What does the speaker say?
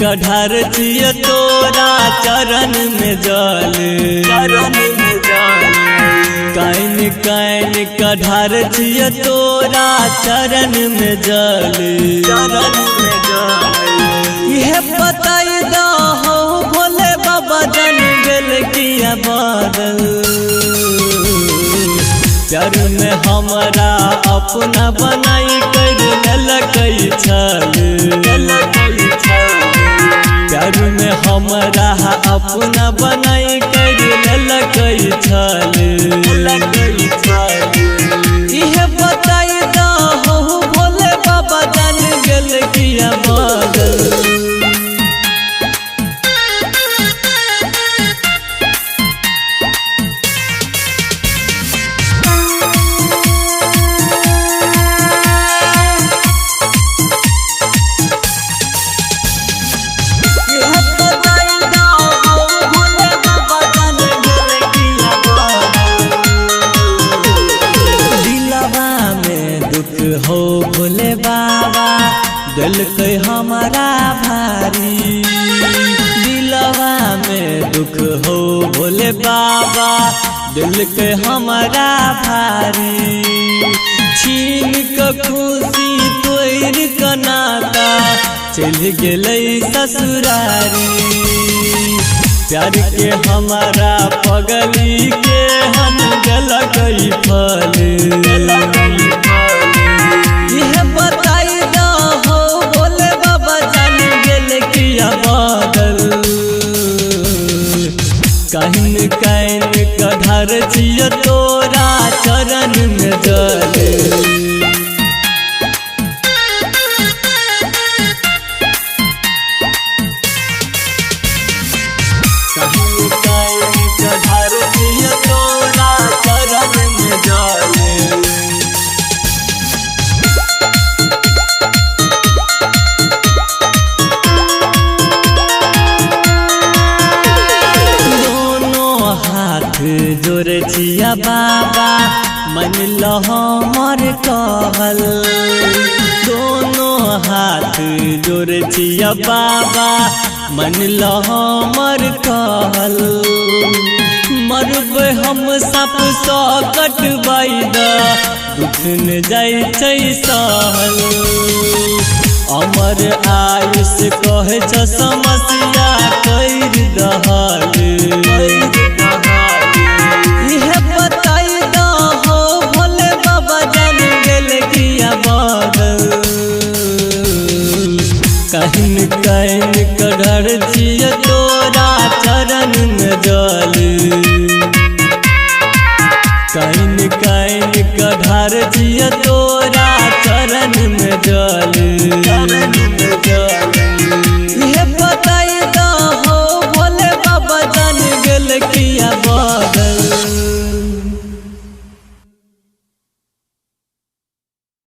कढ़ार छिय तोरा चरण में जल कैन कैन कढ़ार छिय तोरा चरण में जल यह बताई दहो भोले बाबा जन गेल किया बादल प्यार में हमरा अपना बनाई कर ललकई छल प्यार में हमरा अपना बनाई कर ललकई छल यह बताई दहो भोले बाबा जान गेल किया बादल हो भोले बाबा दिल के हमारा भारी दिलवा में दुख हो भोले बाबा दिल के हमारा भारी छीन के खुशी तोड़ के नाता चल गेलै ससुरारी प्यार के हमारा पगली के हम गलकई फल यह बताई दहो भोले बाबा जान गेल किया बादल कहन कैन कढ़ार छिय तोरा चरण में जल जोर छिया बाबा मन हमर कहल दोनों हाथ जोर छिया बाबा मन हमर कहल मरबै हम साप सँ कटबै दुख न जाइ छै सहल अमर आयुष कहै छ समस्या कैर दह